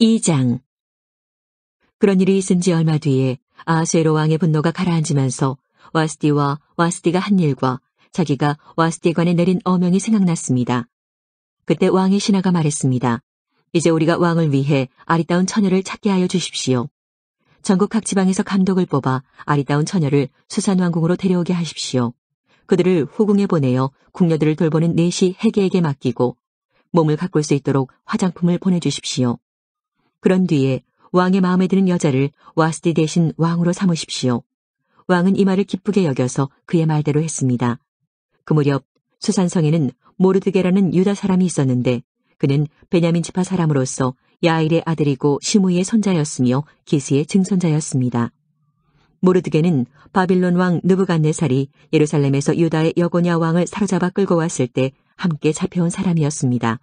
2장. 그런 일이 있은 지 얼마 뒤에 아하수에로 왕의 분노가 가라앉으면서 와스디와 와스디가 한 일과 자기가 와스디에 관해 내린 어명이 생각났습니다. 그때 왕의 신하가 말했습니다. 이제 우리가 왕을 위해 아리따운 처녀를 찾게 하여 주십시오. 전국 각 지방에서 감독을 뽑아 아리따운 처녀를 수산왕궁으로 데려오게 하십시오. 그들을 후궁에 보내어 궁녀들을 돌보는 넷이 해계에게 맡기고 몸을 가꿀 수 있도록 화장품을 보내주십시오. 그런 뒤에 왕의 마음에 드는 여자를 와스디 대신 왕으로 삼으십시오. 왕은 이 말을 기쁘게 여겨서 그의 말대로 했습니다. 그 무렵 수산성에는 모르드게라는 유다 사람이 있었는데 그는 베냐민 지파 사람으로서 야일의 아들이고 시므이의 손자였으며 기스의 증손자였습니다. 모르드게는 바빌론 왕 느부갓네살이 예루살렘에서 유다의 여고냐 왕을 사로잡아 끌고 왔을 때 함께 잡혀온 사람이었습니다.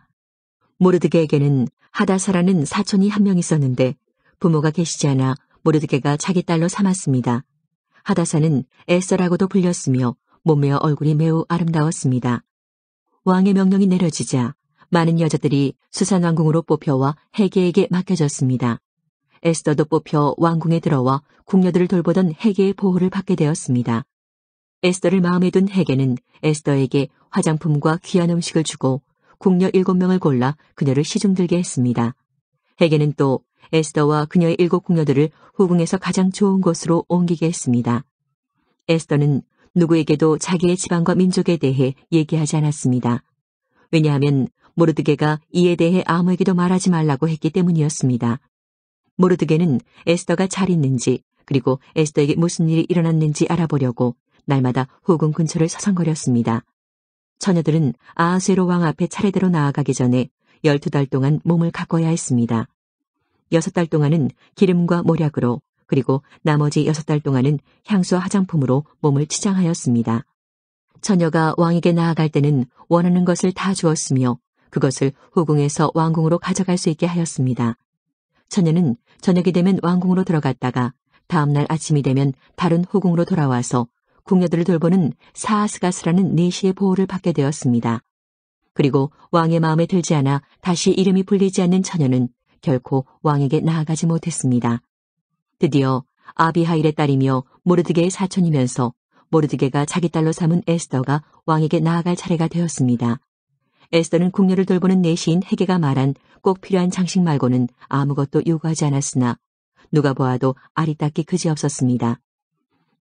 모르드게에게는 하다사라는 사촌이 한 명 있었는데 부모가 계시지 않아 모르드게가 자기 딸로 삼았습니다. 하다사는 에스더라고도 불렸으며 몸매와 얼굴이 매우 아름다웠습니다. 왕의 명령이 내려지자 많은 여자들이 수산왕궁으로 뽑혀와 해계에게 맡겨졌습니다. 에스더도 뽑혀 왕궁에 들어와 궁녀들을 돌보던 해계의 보호를 받게 되었습니다. 에스더를 마음에 둔 해계는 에스더에게 화장품과 귀한 음식을 주고 궁녀 7명을 골라 그녀를 시중들게 했습니다. 해계는 또 에스더와 그녀의 7 궁녀들을 후궁에서 가장 좋은 곳으로 옮기게 했습니다. 에스더는 누구에게도 자기의 지방과 민족에 대해 얘기하지 않았습니다. 왜냐하면 모르드게가 이에 대해 아무에게도 말하지 말라고 했기 때문이었습니다. 모르드게는 에스더가 잘 있는지 그리고 에스더에게 무슨 일이 일어났는지 알아보려고 날마다 후궁 근처를 서성거렸습니다. 처녀들은 아하수에로 왕 앞에 차례대로 나아가기 전에 12달 동안 몸을 가꿔야 했습니다. 6달 동안은 기름과 모략으로 그리고 나머지 6달 동안은 향수와 화장품으로 몸을 치장하였습니다. 처녀가 왕에게 나아갈 때는 원하는 것을 다 주었으며 그것을 후궁에서 왕궁으로 가져갈 수 있게 하였습니다. 처녀는 저녁이 되면 왕궁으로 들어갔다가 다음날 아침이 되면 다른 후궁으로 돌아와서 궁녀들을 돌보는 사하스가스라는 내시의 보호를 받게 되었습니다. 그리고 왕의 마음에 들지 않아 다시 이름이 불리지 않는 처녀는 결코 왕에게 나아가지 못했습니다. 드디어 아비하일의 딸이며 모르드게의 사촌이면서 모르드게가 자기 딸로 삼은 에스더가 왕에게 나아갈 차례가 되었습니다. 에스더는 궁녀를 돌보는 내시인 해계가 말한 꼭 필요한 장식 말고는 아무것도 요구하지 않았으나 누가 보아도 아리따기 그지없었습니다.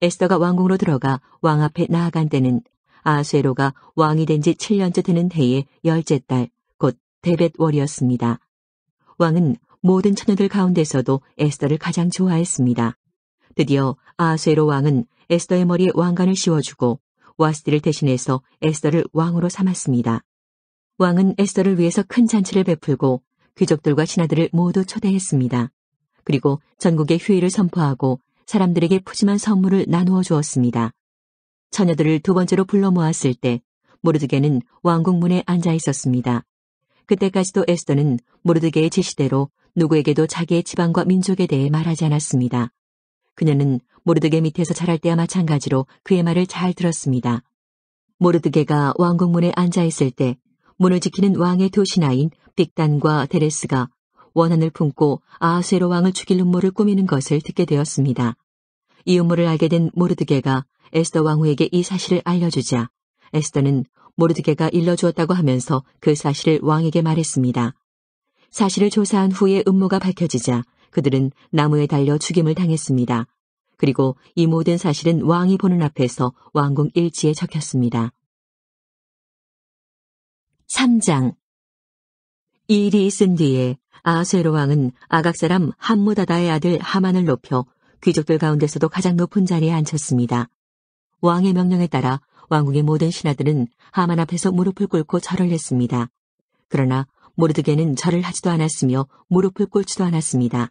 에스더가 왕궁으로 들어가 왕 앞에 나아간 때는 아하수에로가 왕이 된 지 7년째 되는 해의 10째 달, 곧 데벳월이었습니다. 왕은 모든 처녀들 가운데서도 에스더를 가장 좋아했습니다. 드디어 아하수에로 왕은 에스더의 머리에 왕관을 씌워주고 와스디를 대신해서 에스더를 왕으로 삼았습니다. 왕은 에스더를 위해서 큰 잔치를 베풀고 귀족들과 신하들을 모두 초대했습니다. 그리고 전국에 휴일을 선포하고 사람들에게 푸짐한 선물을 나누어 주었습니다. 처녀들을 2번째로 불러 모았을 때 모르드게는 왕궁 문에 앉아 있었습니다. 그때까지도 에스더는 모르드게의 지시대로 누구에게도 자기의 지방과 민족에 대해 말하지 않았습니다. 그녀는 모르드게 밑에서 자랄 때와 마찬가지로 그의 말을 잘 들었습니다. 모르드게가 왕궁 문에 앉아 있을 때 문을 지키는 왕의 2 신하인 빅단과 데레스가 원한을 품고 아하수에로 왕을 죽일 음모를 꾸미는 것을 듣게 되었습니다. 이 음모를 알게 된 모르드게가 에스더 왕후에게 이 사실을 알려주자 에스더는 모르드게가 일러주었다고 하면서 그 사실을 왕에게 말했습니다. 사실을 조사한 후에 음모가 밝혀지자 그들은 나무에 달려 죽임을 당했습니다. 그리고 이 모든 사실은 왕이 보는 앞에서 왕궁 일지에 적혔습니다. 3장. 이 일이 있은 뒤에 아하수에로 왕은 아각 사람 함무다다의 아들 하만을 높여 귀족들 가운데서도 가장 높은 자리에 앉혔습니다. 왕의 명령에 따라 왕궁의 모든 신하들은 하만 앞에서 무릎을 꿇고 절을 했습니다. 그러나 모르드게는 절을 하지도 않았으며 무릎을 꿇지도 않았습니다.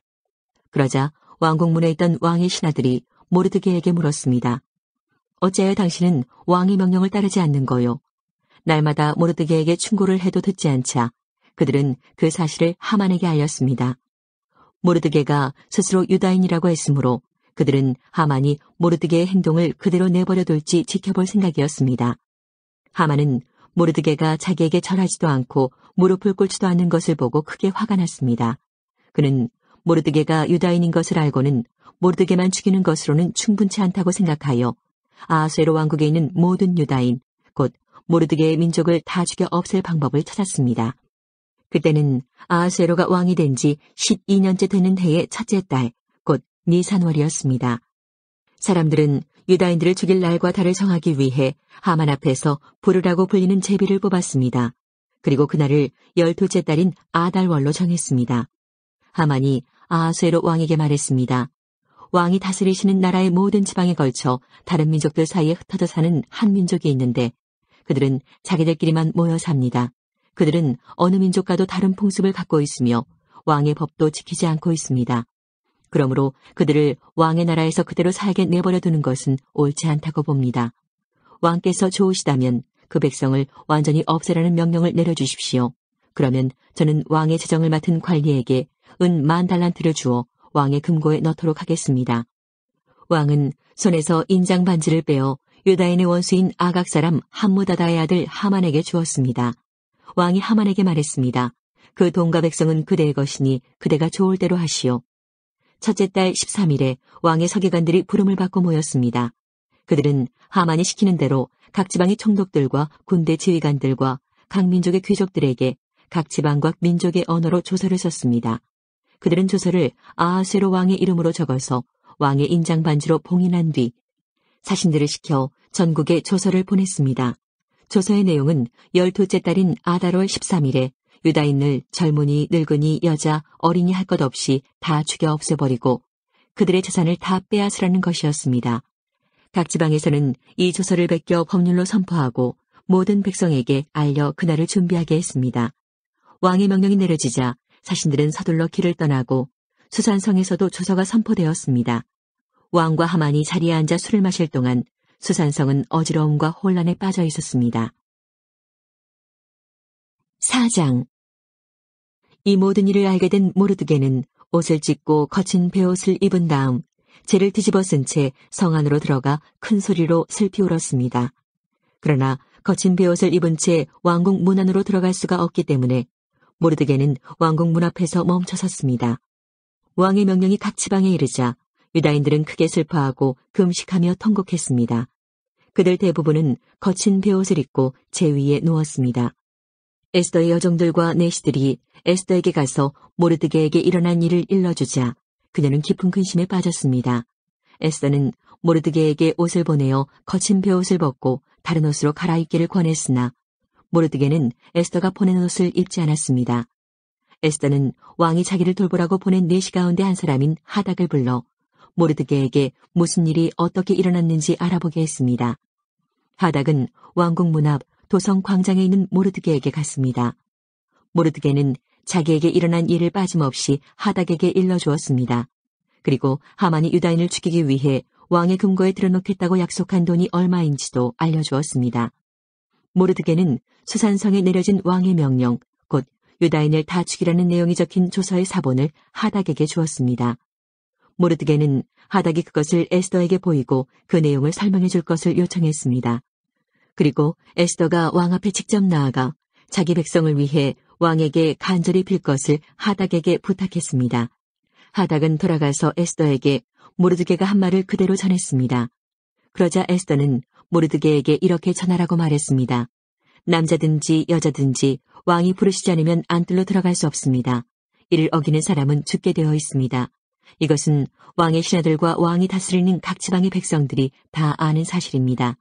그러자 왕궁 문에 있던 왕의 신하들이 모르드게에게 물었습니다. 어찌하여 당신은 왕의 명령을 따르지 않는 거요? 날마다 모르드게에게 충고를 해도 듣지 않자 그들은 그 사실을 하만에게 알렸습니다. 모르드게가 스스로 유다인이라고 했으므로 그들은 하만이 모르드게의 행동을 그대로 내버려둘지 지켜볼 생각이었습니다. 하만은 모르드게가 자기에게 절하지도 않고 무릎을 꿇지도 않는 것을 보고 크게 화가 났습니다. 그는 모르드게가 유다인인 것을 알고는 모르드게만 죽이는 것으로는 충분치 않다고 생각하여 아하수에로 왕국에 있는 모든 유다인, 곧 모르드게의 민족을 다 죽여 없앨 방법을 찾았습니다. 그때는 아하수에로가 왕이 된 지 12년째 되는 해의 첫째 달, 곧 니산월이었습니다. 사람들은 유다인들을 죽일 날과 달을 정하기 위해 하만 앞에서 부르라고 불리는 제비를 뽑았습니다. 그리고 그날을 12째 달인 아달월로 정했습니다. 하만이 아하수에로 왕에게 말했습니다. 왕이 다스리시는 나라의 모든 지방에 걸쳐 다른 민족들 사이에 흩어져 사는 한 민족이 있는데 그들은 자기들끼리만 모여 삽니다. 그들은 어느 민족과도 다른 풍습을 갖고 있으며 왕의 법도 지키지 않고 있습니다. 그러므로 그들을 왕의 나라에서 그대로 살게 내버려 두는 것은 옳지 않다고 봅니다. 왕께서 좋으시다면 그 백성을 완전히 없애라는 명령을 내려주십시오. 그러면 저는 왕의 재정을 맡은 관리에게 은 10,000달란트를 주어 왕의 금고에 넣도록 하겠습니다. 왕은 손에서 인장 반지를 빼어 유다인의 원수인 아각 사람 함무다다의 아들 하만에게 주었습니다. 왕이 하만에게 말했습니다. 그 돈과 백성은 그대의 것이니 그대가 좋을 대로 하시오. 첫째 달 13일에 왕의 서기관들이 부름을 받고 모였습니다. 그들은 하만이 시키는 대로 각 지방의 총독들과 군대 지휘관들과 각 민족의 귀족들에게 각 지방과 민족의 언어로 조서를 썼습니다. 그들은 조서를 아하수에로 왕의 이름으로 적어서 왕의 인장 반지로 봉인한 뒤 사신들을 시켜 전국에 조서를 보냈습니다. 조서의 내용은 12째 달인 아달월 13일에 유다인을 젊은이, 늙은이, 여자, 어린이 할 것 없이 다 죽여 없애버리고 그들의 재산을 다 빼앗으라는 것이었습니다. 각 지방에서는 이 조서를 베껴 법률로 선포하고 모든 백성에게 알려 그날을 준비하게 했습니다. 왕의 명령이 내려지자 사신들은 서둘러 길을 떠나고 수산성에서도 조서가 선포되었습니다. 왕과 하만이 자리에 앉아 술을 마실 동안 수산성은 어지러움과 혼란에 빠져 있었습니다. 4장. 이 모든 일을 알게 된 모르드게는 옷을 찢고 거친 베옷을 입은 다음 재를 뒤집어 쓴 채 성 안으로 들어가 큰 소리로 슬피 울었습니다. 그러나 거친 베옷을 입은 채 왕궁 문 안으로 들어갈 수가 없기 때문에 모르드게는 왕궁 문 앞에서 멈춰 섰습니다. 왕의 명령이 각 지방에 이르자 유다인들은 크게 슬퍼하고 금식하며 통곡했습니다. 그들 대부분은 거친 베옷을 입고 제 위에 누웠습니다. 에스더의 여종들과 내시들이 에스더에게 가서 모르드게에게 일어난 일을 일러주자 그녀는 깊은 근심에 빠졌습니다. 에스더는 모르드게에게 옷을 보내어 거친 베옷을 벗고 다른 옷으로 갈아입기를 권했으나 모르드게는 에스더가 보낸 옷을 입지 않았습니다. 에스더는 왕이 자기를 돌보라고 보낸 내시 가운데 한 사람인 하닥을 불러 모르드게에게 무슨 일이 어떻게 일어났는지 알아보게 했습니다. 하닥은 왕궁 문 앞 도성 광장에 있는 모르드게에게 갔습니다. 모르드게는 자기에게 일어난 일을 빠짐없이 하닥에게 일러주었습니다. 그리고 하만이 유다인을 죽이기 위해 왕의 금고에 들어놓겠다고 약속한 돈이 얼마인지도 알려주었습니다. 모르드게는 수산성에 내려진 왕의 명령, 곧 유다인을 다 죽이라는 내용이 적힌 조서의 사본을 하닥에게 주었습니다. 모르드게는 하닥이 그것을 에스더에게 보이고 그 내용을 설명해 줄 것을 요청했습니다. 그리고 에스더가 왕 앞에 직접 나아가 자기 백성을 위해 왕에게 간절히 빌 것을 하닥에게 부탁했습니다. 하닥은 돌아가서 에스더에게 모르드게가 한 말을 그대로 전했습니다. 그러자 에스더는 모르드게에게 이렇게 전하라고 말했습니다. 남자든지 여자든지 왕이 부르시지 않으면 안뜰로 들어갈 수 없습니다. 이를 어기는 사람은 죽게 되어 있습니다. 이것은 왕의 신하들과 왕이 다스리는 각 지방의 백성들이 다 아는 사실입니다.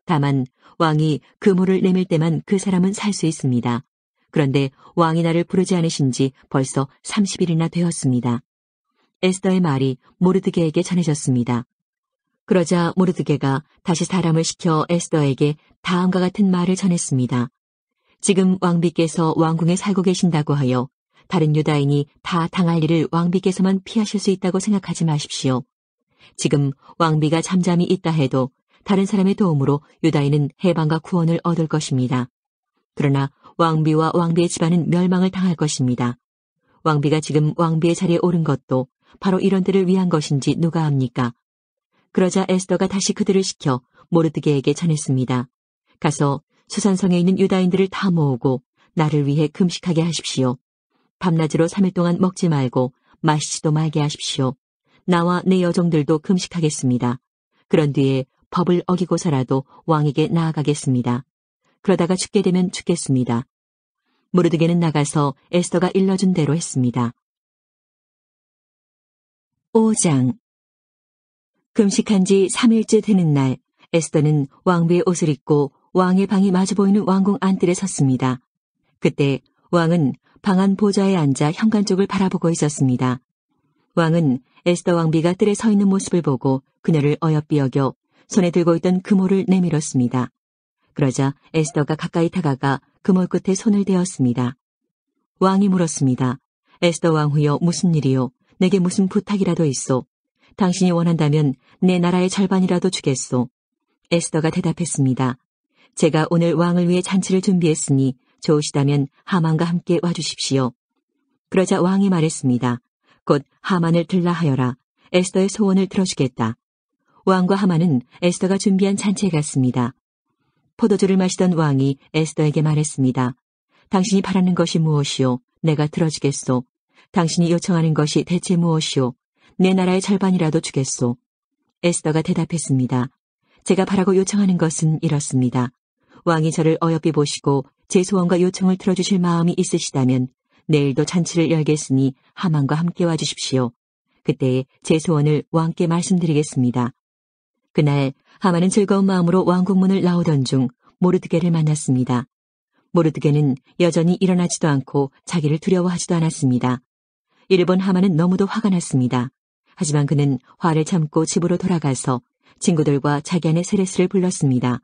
다만 왕이 금호를 내밀 때만 그 사람은 살 수 있습니다. 그런데 왕이 나를 부르지 않으신 지 벌써 30일이나 되었습니다. 에스더의 말이 모르드게에게 전해졌습니다. 그러자 모르드게가 다시 사람을 시켜 에스더에게 다음과 같은 말을 전했습니다. 지금 왕비께서 왕궁에 살고 계신다고 하여 다른 유다인이 다 당할 일을 왕비께서만 피하실 수 있다고 생각하지 마십시오. 지금 왕비가 잠잠히 있다 해도 다른 사람의 도움으로 유다인은 해방과 구원을 얻을 것입니다. 그러나 왕비와 왕비의 집안은 멸망을 당할 것입니다. 왕비가 지금 왕비의 자리에 오른 것도 바로 이런 때를 위한 것인지 누가 압니까? 그러자 에스더가 다시 그들을 시켜 모르드게에게 전했습니다. 가서 수산성에 있는 유다인들을 다 모으고 나를 위해 금식하게 하십시오. 밤낮으로 3일 동안 먹지 말고 마시지도 말게 하십시오. 나와 내 여종들도 금식하겠습니다. 그런 뒤에 법을 어기고서라도 왕에게 나아가겠습니다. 그러다가 죽게 되면 죽겠습니다. 모르드게는 나가서 에스더가 일러준 대로 했습니다. 5장. 금식한 지 3일째 되는 날, 에스더는 왕비의 옷을 입고 왕의 방이 마주 보이는 왕궁 안뜰에 섰습니다. 그때 왕은 방 안 보좌에 앉아 현관 쪽을 바라보고 있었습니다. 왕은 에스더 왕비가 뜰에 서 있는 모습을 보고 그녀를 어여삐 여겨 손에 들고 있던 금올을 내밀었습니다. 그러자 에스더가 가까이 다가가 금올 끝에 손을 대었습니다. 왕이 물었습니다. 에스더 왕후여, 무슨 일이요? 내게 무슨 부탁이라도 있소? 당신이 원한다면 내 나라의 절반이라도 주겠소. 에스더가 대답했습니다. 제가 오늘 왕을 위해 잔치를 준비했으니 좋으시다면 하만과 함께 와주십시오. 그러자 왕이 말했습니다. 곧 하만을 들라 하여라. 에스더의 소원을 들어주겠다. 왕과 하만은 에스더가 준비한 잔치에 갔습니다. 포도주를 마시던 왕이 에스더에게 말했습니다. 당신이 바라는 것이 무엇이오? 내가 들어주겠소. 당신이 요청하는 것이 대체 무엇이오? 내 나라의 절반이라도 주겠소. 에스더가 대답했습니다. 제가 바라고 요청하는 것은 이렇습니다. 왕이 저를 어여삐 보시고 제 소원과 요청을 들어주실 마음이 있으시다면 내일도 잔치를 열겠으니 하만과 함께 와주십시오. 그때에 제 소원을 왕께 말씀드리겠습니다. 그날 하만은 즐거운 마음으로 왕궁문을 나오던 중 모르드게를 만났습니다. 모르드게는 여전히 일어나지도 않고 자기를 두려워하지도 않았습니다. 이를 본 하만은 너무도 화가 났습니다. 하지만 그는 화를 참고 집으로 돌아가서 친구들과 자기 아내 세레스를 불렀습니다.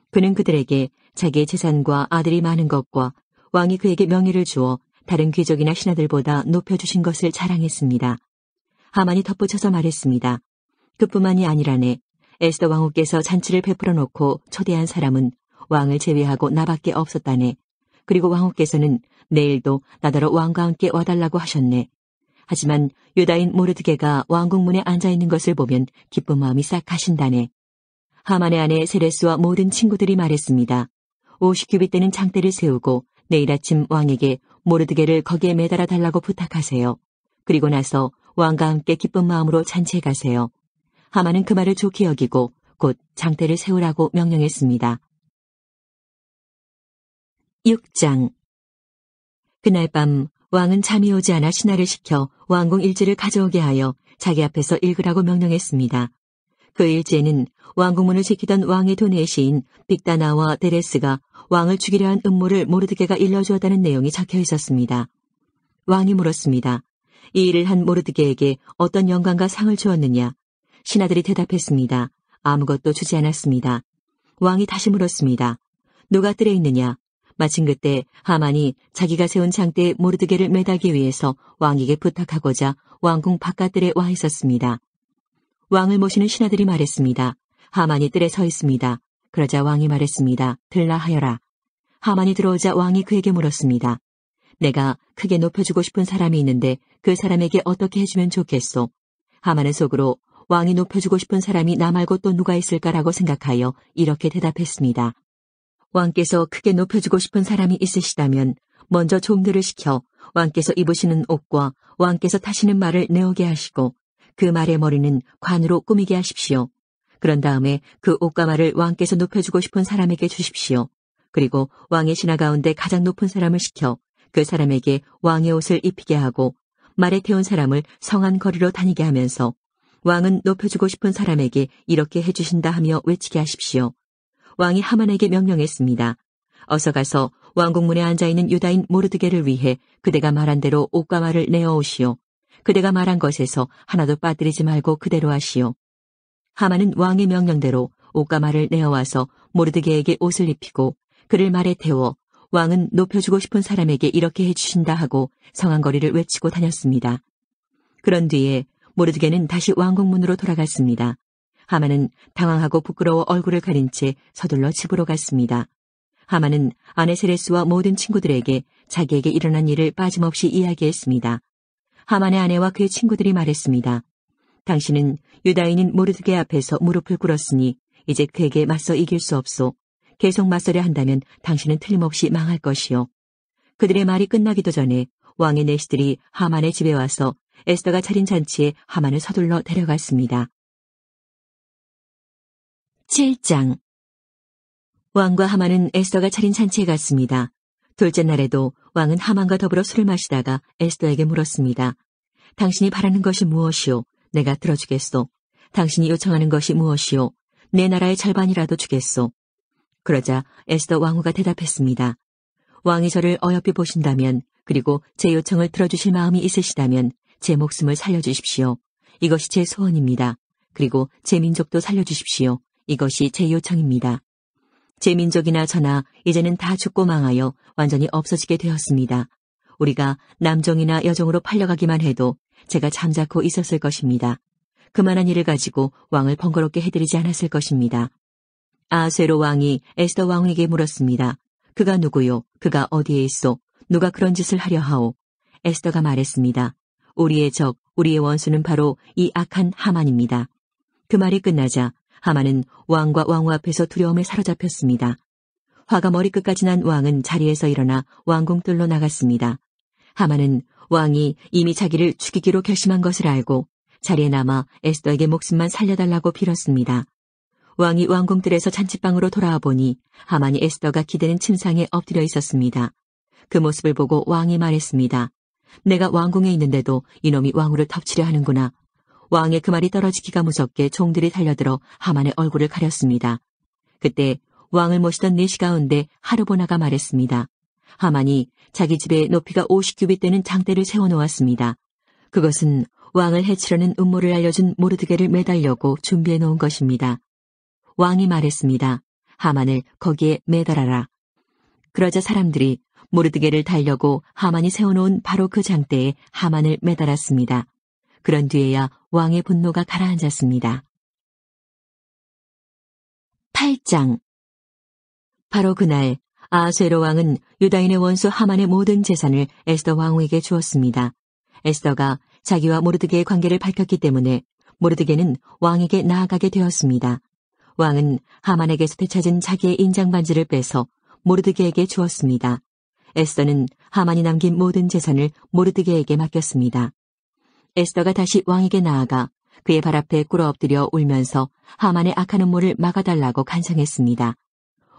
그는 그들에게 자기의 재산과 아들이 많은 것과 왕이 그에게 명예를 주어 다른 귀족이나 신하들보다 높여주신 것을 자랑했습니다. 하만이 덧붙여서 말했습니다. 그뿐만이 아니라네. 에스더 왕후께서 잔치를 베풀어 놓고 초대한 사람은 왕을 제외하고 나밖에 없었다네. 그리고 왕후께서는 내일도 나더러 왕과 함께 와달라고 하셨네. 하지만 유다인 모르드게가 왕궁문에 앉아있는 것을 보면 기쁜 마음이 싹 가신다네. 하만의 아내 세레스와 모든 친구들이 말했습니다. 50규빗 되는 장대를 세우고 내일 아침 왕에게 모르드게를 거기에 매달아 달라고 부탁하세요. 그리고 나서 왕과 함께 기쁜 마음으로 잔치에 가세요. 하만은 그 말을 좋게 여기고 곧 장대를 세우라고 명령했습니다. 6장. 그날 밤 왕은 잠이 오지 않아 신하를 시켜 왕궁 일지를 가져오게 하여 자기 앞에서 읽으라고 명령했습니다. 그 일지에는 왕궁문을 지키던 왕의 두뇌 시인 빅다나와 데레스가 왕을 죽이려 한 음모를 모르드게가 일러주었다는 내용이 적혀 있었습니다. 왕이 물었습니다. 이 일을 한 모르드게에게 어떤 영광과 상을 주었느냐? 신하들이 대답했습니다. 아무것도 주지 않았습니다. 왕이 다시 물었습니다. 누가 뜰에 있느냐? 마침 그때 하만이 자기가 세운 장대에 모르드게를 매달기 위해서 왕에게 부탁하고자 왕궁 바깥뜰에 와 있었습니다. 왕을 모시는 신하들이 말했습니다. 하만이 뜰에 서 있습니다. 그러자 왕이 말했습니다. 들라 하여라. 하만이 들어오자 왕이 그에게 물었습니다. 내가 크게 높여주고 싶은 사람이 있는데 그 사람에게 어떻게 해주면 좋겠소? 하만은 속으로 왕이 높여주고 싶은 사람이 나 말고 또 누가 있을까라고 생각하여 이렇게 대답했습니다. 왕께서 크게 높여주고 싶은 사람이 있으시다면 먼저 좀들을 시켜 왕께서 입으시는 옷과 왕께서 타시는 말을 내오게 하시고 그 말의 머리는 관으로 꾸미게 하십시오. 그런 다음에 그 옷과 말을 왕께서 높여주고 싶은 사람에게 주십시오. 그리고 왕의 신하 가운데 가장 높은 사람을 시켜 그 사람에게 왕의 옷을 입히게 하고 말에 태운 사람을 성안 거리로 다니게 하면서 왕은 높여주고 싶은 사람에게 이렇게 해주신다 하며 외치게 하십시오. 왕이 하만에게 명령했습니다. 어서 가서 왕궁문에 앉아있는 유다인 모르드게를 위해 그대가 말한 대로 옷과 말을 내어오시오. 그대가 말한 것에서 하나도 빠뜨리지 말고 그대로 하시오. 하만은 왕의 명령대로 옷과 말을 내어와서 모르드게에게 옷을 입히고 그를 말에 태워 왕은 높여주고 싶은 사람에게 이렇게 해주신다 하고 성안거리를 외치고 다녔습니다. 그런 뒤에 모르드게는 다시 왕궁문으로 돌아갔습니다. 하만은 당황하고 부끄러워 얼굴을 가린 채 서둘러 집으로 갔습니다. 하만은 아내 세레스와 모든 친구들에게 자기에게 일어난 일을 빠짐없이 이야기했습니다. 하만의 아내와 그의 친구들이 말했습니다. 당신은 유다인인 모르드게 앞에서 무릎을 꿇었으니 이제 그에게 맞서 이길 수 없소. 계속 맞서려 한다면 당신은 틀림없이 망할 것이요. 그들의 말이 끝나기도 전에 왕의 내시들이 하만의 집에 와서 에스더가 차린 잔치에 하만을 서둘러 데려갔습니다. 7장. 왕과 하만은 에스더가 차린 잔치에 갔습니다. 둘째 날에도 왕은 하만과 더불어 술을 마시다가 에스더에게 물었습니다. 당신이 바라는 것이 무엇이오? 내가 들어주겠소. 당신이 요청하는 것이 무엇이오? 내 나라의 절반이라도 주겠소. 그러자 에스더 왕후가 대답했습니다. 왕이 저를 어여삐 보신다면, 그리고 제 요청을 들어주실 마음이 있으시다면 제 목숨을 살려주십시오. 이것이 제 소원입니다. 그리고 제 민족도 살려주십시오. 이것이 제 요청입니다. 제 민족이나 저나 이제는 다 죽고 망하여 완전히 없어지게 되었습니다. 우리가 남종이나 여종으로 팔려가기만 해도 제가 잠자코 있었을 것입니다. 그만한 일을 가지고 왕을 번거롭게 해드리지 않았을 것입니다. 아하수에로 왕이 에스더 왕후에게 물었습니다. 그가 누구요? 그가 어디에 있소? 누가 그런 짓을 하려 하오? 에스더가 말했습니다. 우리의 적, 우리의 원수는 바로 이 악한 하만입니다. 그 말이 끝나자 하만은 왕과 왕후 앞에서 두려움에 사로잡혔습니다. 화가 머리끝까지 난 왕은 자리에서 일어나 왕궁뜰로 나갔습니다. 하만은 왕이 이미 자기를 죽이기로 결심한 것을 알고 자리에 남아 에스더에게 목숨만 살려달라고 빌었습니다. 왕이 왕궁뜰에서 잔치방으로 돌아와 보니 하만이 에스더가 기대는 침상에 엎드려 있었습니다. 그 모습을 보고 왕이 말했습니다. 내가 왕궁에 있는데도 이놈이 왕후를 덮치려 하는구나. 왕의 그 말이 떨어지기가 무섭게 종들이 달려들어 하만의 얼굴을 가렸습니다. 그때 왕을 모시던 내시 가운데 하르보나가 말했습니다. 하만이 자기 집에 높이가 50규빗 되는 장대를 세워놓았습니다. 그것은 왕을 해치려는 음모를 알려준 모르드게를 매달려고 준비해 놓은 것입니다. 왕이 말했습니다. 하만을 거기에 매달아라. 그러자 사람들이 모르드게를 달려고 하만이 세워놓은 바로 그 장대에 하만을 매달았습니다. 그런 뒤에야 왕의 분노가 가라앉았습니다. 8장. 바로 그날 아하수에로 왕은 유다인의 원수 하만의 모든 재산을 에스더 왕후에게 주었습니다. 에스더가 자기와 모르드게의 관계를 밝혔기 때문에 모르드게는 왕에게 나아가게 되었습니다. 왕은 하만에게서 되찾은 자기의 인장반지를 빼서 모르드게에게 주었습니다. 에스더는 하만이 남긴 모든 재산을 모르드게에게 맡겼습니다. 에스더가 다시 왕에게 나아가 그의 발 앞에 꿇어 엎드려 울면서 하만의 악한 음모를 막아달라고 간청했습니다.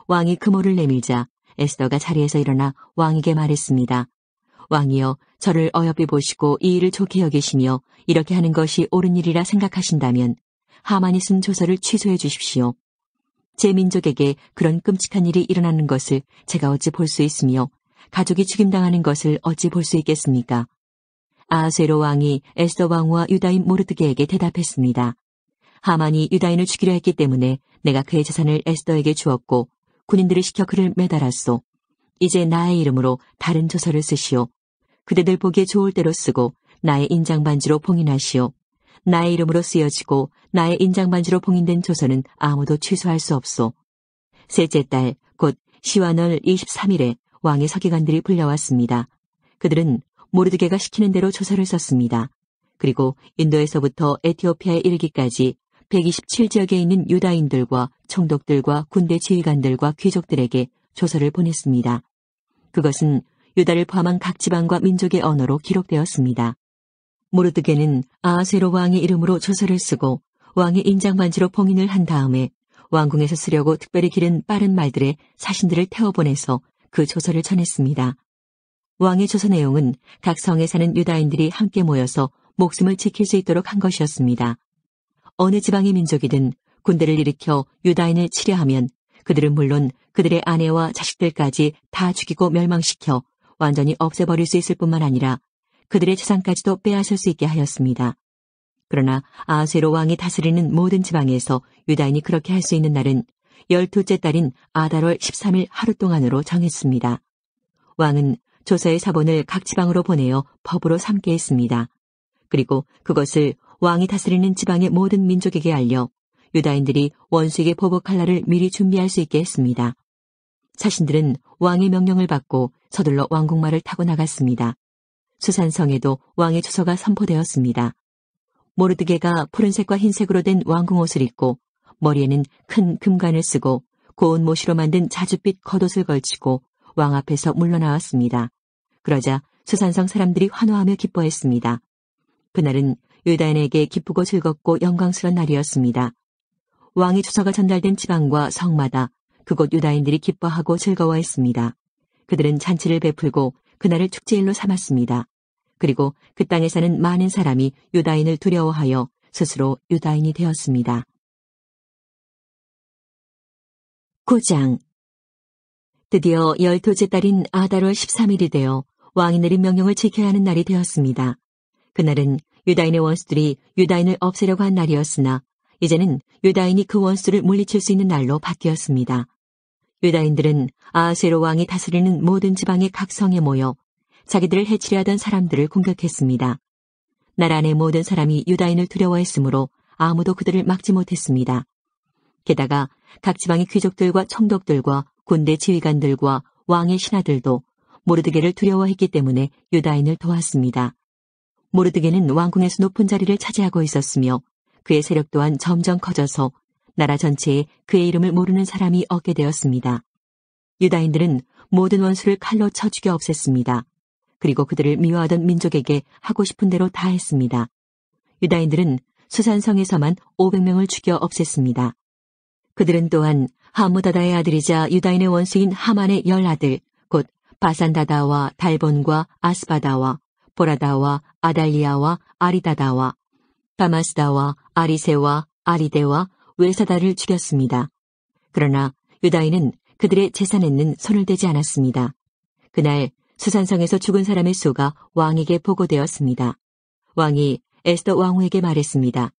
왕이 금호를 내밀자 에스더가 자리에서 일어나 왕에게 말했습니다. 왕이여, 저를 어여삐 보시고 이 일을 좋게 여기시며 이렇게 하는 것이 옳은 일이라 생각하신다면 하만이 쓴 조서를 취소해 주십시오. 제 민족에게 그런 끔찍한 일이 일어나는 것을 제가 어찌 볼 수 있으며 가족이 죽임당하는 것을 어찌 볼 수 있겠습니까? 아하수에로 왕이 에스더 왕후와 유다인 모르드게에게 대답했습니다. 하만이 유다인을 죽이려 했기 때문에 내가 그의 재산을 에스더에게 주었고 군인들을 시켜 그를 매달았소. 이제 나의 이름으로 다른 조서를 쓰시오. 그대들 보기에 좋을 대로 쓰고 나의 인장반지로 봉인하시오. 나의 이름으로 쓰여지고 나의 인장반지로 봉인된 조서는 아무도 취소할 수 없소. 셋째 달 곧 시완월 23일에 왕의 서기관들이 불려왔습니다. 그들은 모르드게가 시키는 대로 조서를 썼습니다. 그리고 인도에서부터 에티오피아에 이르기까지 127지역에 있는 유다인들과 총독들과 군대 지휘관들과 귀족들에게 조서를 보냈습니다. 그것은 유다를 포함한 각 지방과 민족의 언어로 기록되었습니다. 모르드게는 아하수에로 왕의 이름으로 조서를 쓰고 왕의 인장반지로 봉인을 한 다음에 왕궁에서 쓰려고 특별히 기른 빠른 말들의 사신들을 태워보내서 그 조서를 전했습니다. 왕의 조서 내용은 각 성에 사는 유다인들이 함께 모여서 목숨을 지킬 수 있도록 한 것이었습니다. 어느 지방의 민족이든 군대를 일으켜 유다인을 치려 하면 그들은 물론 그들의 아내와 자식들까지 다 죽이고 멸망시켜 완전히 없애버릴 수 있을 뿐만 아니라 그들의 재산까지도 빼앗을 수 있게 하였습니다. 그러나 아하수에로 왕이 다스리는 모든 지방에서 유다인이 그렇게 할 수 있는 날은 12째 달인 아달월 13일 하루 동안으로 정했습니다. 왕은 조서의 사본을 각 지방으로 보내어 법으로 삼게 했습니다. 그리고 그것을 왕이 다스리는 지방의 모든 민족에게 알려 유다인들이 원수에게 보복할 날을 미리 준비할 수 있게 했습니다. 사신들은 왕의 명령을 받고 서둘러 왕궁말을 타고 나갔습니다. 수산성에도 왕의 조서가 선포되었습니다. 모르드게가 푸른색과 흰색으로 된 왕궁 옷을 입고 머리에는 큰 금관을 쓰고 고운 모시로 만든 자줏빛 겉옷을 걸치고 왕 앞에서 물러나왔습니다. 그러자 수산성 사람들이 환호하며 기뻐했습니다. 그날은 유다인에게 기쁘고 즐겁고 영광스러운 날이었습니다. 왕의 주서가 전달된 지방과 성마다 그곳 유다인들이 기뻐하고 즐거워했습니다. 그들은 잔치를 베풀고 그날을 축제일로 삼았습니다. 그리고 그 땅에 사는 많은 사람이 유다인을 두려워하여 스스로 유다인이 되었습니다. 9장. 드디어 12째 달인 아달월 13일이 되어 왕이 내린 명령을 지켜야 하는 날이 되었습니다. 그날은 유다인의 원수들이 유다인을 없애려고 한 날이었으나 이제는 유다인이 그 원수를 물리칠 수 있는 날로 바뀌었습니다. 유다인들은 아하수에로 왕이 다스리는 모든 지방의 각 성에 모여 자기들을 해치려 하던 사람들을 공격했습니다. 나라 안의 모든 사람이 유다인을 두려워했으므로 아무도 그들을 막지 못했습니다. 게다가 각 지방의 귀족들과 총독들과 군대 지휘관들과 왕의 신하들도 모르드게를 두려워했기 때문에 유다인을 도왔습니다. 모르드게는 왕궁에서 높은 자리를 차지하고 있었으며 그의 세력 또한 점점 커져서 나라 전체에 그의 이름을 모르는 사람이 없게 되었습니다. 유다인들은 모든 원수를 칼로 쳐 죽여 없앴습니다. 그리고 그들을 미워하던 민족에게 하고 싶은 대로 다 했습니다. 유다인들은 수산성에서만 500명을 죽여 없앴습니다. 그들은 또한 하무다다의 아들이자 유다인의 원수인 하만의 10아들, 곧 바산다다와 달본과 아스바다와 보라다와 아달리아와 아리다다와 다마스다와 아리세와 아리데와 외사다를 죽였습니다. 그러나 유다인은 그들의 재산에는 손을 대지 않았습니다. 그날 수산성에서 죽은 사람의 수가 왕에게 보고되었습니다. 왕이 에스더 왕후에게 말했습니다.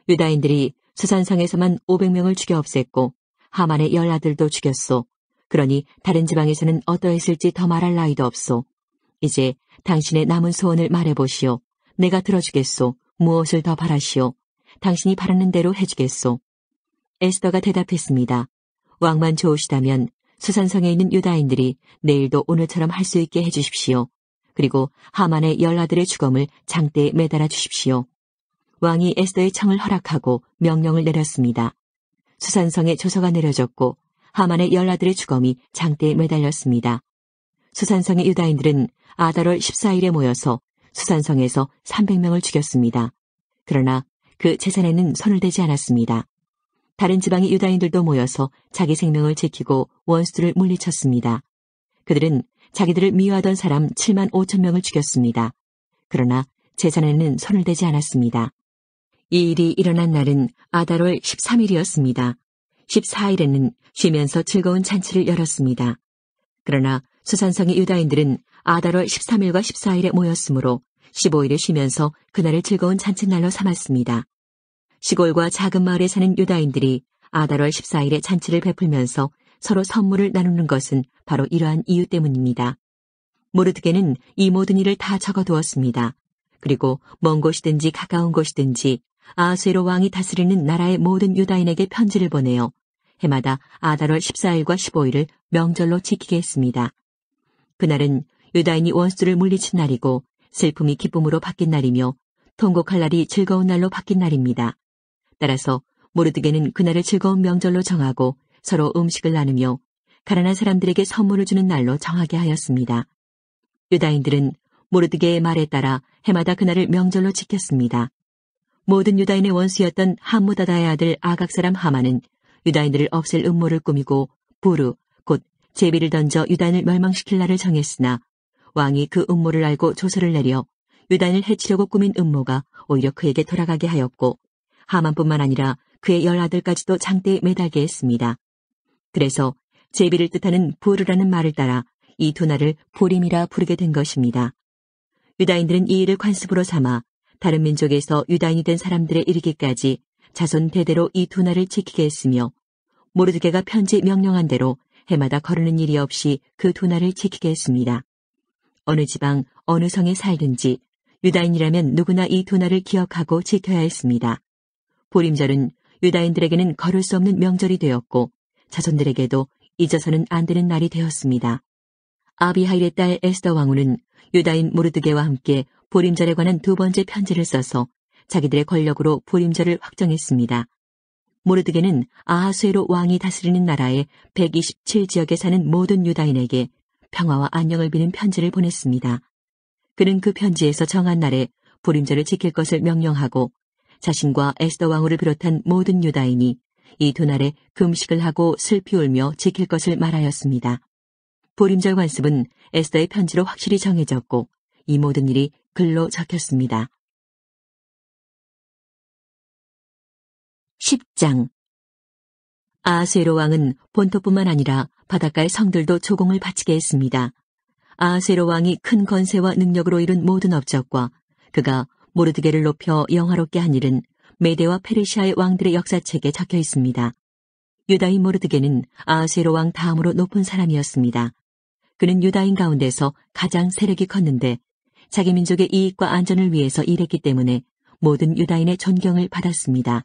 유다인들이 수산성에서만 500명을 죽여 없앴고 하만의 10아들도 죽였소. 그러니 다른 지방에서는 어떠했을지 더 말할 나위도 없소. 이제 당신의 남은 소원을 말해보시오. 내가 들어주겠소. 무엇을 더 바라시오. 당신이 바라는 대로 해주겠소. 에스더가 대답했습니다. 왕만 좋으시다면 수산성에 있는 유다인들이 내일도 오늘처럼 할 수 있게 해주십시오. 그리고 하만의 10아들의 죽음을 장대에 매달아 주십시오. 왕이 에스더의 청을 허락하고 명령을 내렸습니다. 수산성에 조서가 내려졌고 하만의 10아들의 죽음이 장대에 매달렸습니다. 수산성의 유다인들은 아달월 14일에 모여서 수산성에서 300명을 죽였습니다. 그러나 그 재산에는 손을 대지 않았습니다. 다른 지방의 유다인들도 모여서 자기 생명을 지키고 원수들을 물리쳤습니다. 그들은 자기들을 미워하던 사람 7만 5천 명을 죽였습니다. 그러나 재산에는 손을 대지 않았습니다. 이 일이 일어난 날은 아달월 13일이었습니다. 14일에는 쉬면서 즐거운 잔치를 열었습니다. 그러나 수산성의 유다인들은 아달월 13일과 14일에 모였으므로 15일에 쉬면서 그날을 즐거운 잔칫날로 삼았습니다. 시골과 작은 마을에 사는 유다인들이 아달월 14일에 잔치를 베풀면서 서로 선물을 나누는 것은 바로 이러한 이유 때문입니다. 모르드게는 이 모든 일을 다 적어두었습니다. 그리고 먼 곳이든지 가까운 곳이든지 아하수에로 왕이 다스리는 나라의 모든 유다인에게 편지를 보내어 해마다 아달월 14일과 15일을 명절로 지키게 했습니다. 그날은 유다인이 원수를 물리친 날이고 슬픔이 기쁨으로 바뀐 날이며 통곡할 날이 즐거운 날로 바뀐 날입니다. 따라서 모르드게는 그날을 즐거운 명절로 정하고 서로 음식을 나누며 가난한 사람들에게 선물을 주는 날로 정하게 하였습니다. 유다인들은 모르드게의 말에 따라 해마다 그날을 명절로 지켰습니다. 모든 유다인의 원수였던 함무다다의 아들 아각 사람 하만은 유다인들을 없앨 음모를 꾸미고 부르, 곧 제비를 던져 유다인을 멸망시킬 날을 정했으나 왕이 그 음모를 알고 조서를 내려 유다인을 해치려고 꾸민 음모가 오히려 그에게 돌아가게 하였고 하만뿐만 아니라 그의 10아들까지도 장대에 매달게 했습니다. 그래서 제비를 뜻하는 부르라는 말을 따라 이 두 날을 부림이라 부르게 된 것입니다. 유다인들은 이 일을 관습으로 삼아 다른 민족에서 유다인이 된 사람들에 이르기까지 자손 대대로 이 두 날을 지키게 했으며 모르드게가 편지 명령한 대로 해마다 거르는 일이 없이 그 두 날을 지키게 했습니다. 어느 지방, 어느 성에 살든지 유다인이라면 누구나 이 두 날을 기억하고 지켜야 했습니다. 부림절은 유다인들에게는 거를 수 없는 명절이 되었고 자손들에게도 잊어서는 안 되는 날이 되었습니다. 아비하일의 딸 에스더 왕후는 유다인 모르드게와 함께 부림절에 관한 두 번째 편지를 써서 자기들의 권력으로 부림절을 확정했습니다. 모르드게는 아하수에로 왕이 다스리는 나라의 127지역에 사는 모든 유다인에게 평화와 안녕을 비는 편지를 보냈습니다. 그는 그 편지에서 정한 날에 불임절을 지킬 것을 명령하고 자신과 에스더 왕후를 비롯한 모든 유다인이 이 두 날에 금식을 하고 슬피 울며 지킬 것을 말하였습니다. 불임절 관습은 에스더의 편지로 확실히 정해졌고 이 모든 일이 글로 적혔습니다. 10장 아하수에로 왕은 본토뿐만 아니라 바닷가의 성들도 조공을 바치게 했습니다. 아하수에로 왕이 큰 건세와 능력으로 이룬 모든 업적과 그가 모르드게를 높여 영화롭게 한 일은 메데와 페르시아의 왕들의 역사책에 적혀 있습니다. 유다인 모르드게는 아하수에로 왕 다음으로 높은 사람이었습니다. 그는 유다인 가운데서 가장 세력이 컸는데 자기 민족의 이익과 안전을 위해서 일했기 때문에 모든 유다인의 존경을 받았습니다.